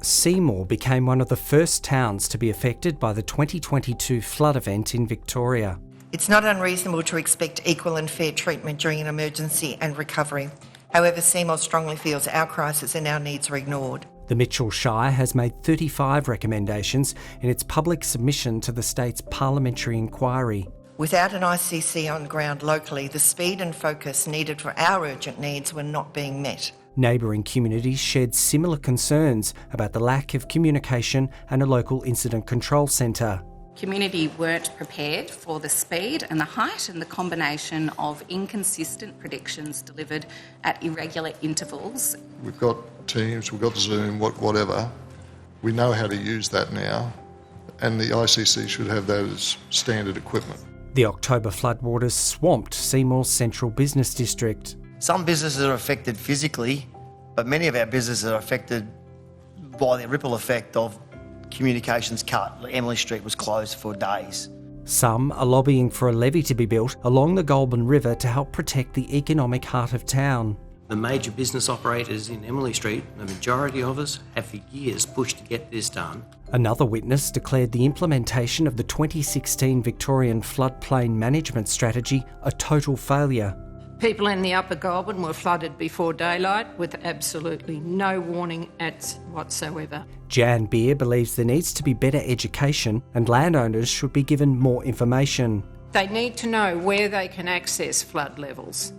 Seymour became one of the first towns to be affected by the 2022 flood event in Victoria. It's not unreasonable to expect equal and fair treatment during an emergency and recovery. However, Seymour strongly feels our crisis and our needs are ignored. The Mitchell Shire has made 35 recommendations in its public submission to the state's parliamentary inquiry. Without an ICC on the ground locally, the speed and focus needed for our urgent needs were not being met. Neighbouring communities shared similar concerns about the lack of communication and a local incident control centre. Community weren't prepared for the speed and the height and the combination of inconsistent predictions delivered at irregular intervals. We've got Teams, we've got Zoom, whatever. We know how to use that now, and the ICC should have that as standard equipment. The October floodwaters swamped Seymour's central business district. Some businesses are affected physically, but many of our businesses are affected by the ripple effect of communications cut. Emily Street was closed for days. Some are lobbying for a levee to be built along the Goulburn River to help protect the economic heart of town. The major business operators in Emily Street, the majority of us, have for years pushed to get this done. Another witness declared the implementation of the 2016 Victorian Floodplain Management Strategy a total failure. People in the Upper Goulburn were flooded before daylight with absolutely no warning whatsoever. Jan Beer believes there needs to be better education and landowners should be given more information. They need to know where they can access flood levels.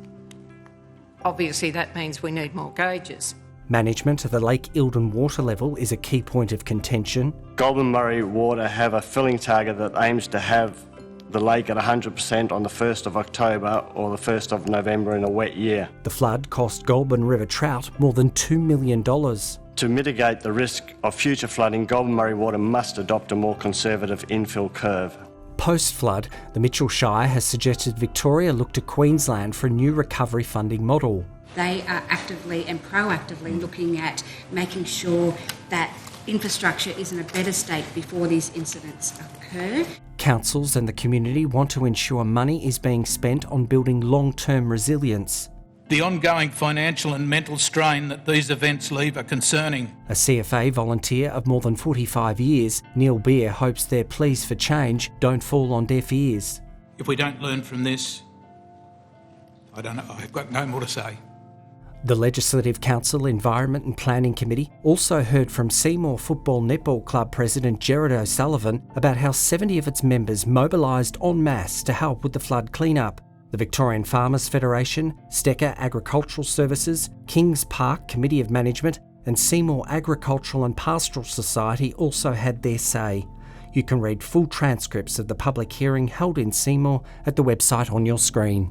Obviously that means we need more gauges. Management of the Lake Eildon water level is a key point of contention. Goulburn Murray Water have a filling target that aims to have the lake at 100% on the 1st of October or the 1st of November in a wet year. The flood cost Goulburn River trout more than $2 million. To mitigate the risk of future flooding, Goulburn Murray Water must adopt a more conservative infill curve. Post-flood, the Mitchell Shire has suggested Victoria look to Queensland for a new recovery funding model. They are actively and proactively looking at making sure that infrastructure is in a better state before these incidents occur. Councils and the community want to ensure money is being spent on building long-term resilience. The ongoing financial and mental strain that these events leave are concerning. A CFA volunteer of more than 45 years, Neil Beer hopes their pleas for change don't fall on deaf ears. If we don't learn from this, I don't know, I've got no more to say. The Legislative Council Environment and Planning Committee also heard from Seymour Football Netball Club President Gerard O'Sullivan about how 70 of its members mobilised en masse to help with the flood clean-up. The Victorian Farmers Federation, Stecker Agricultural Services, Kings Park Committee of Management and Seymour Agricultural and Pastoral Society also had their say. You can read full transcripts of the public hearing held in Seymour at the website on your screen.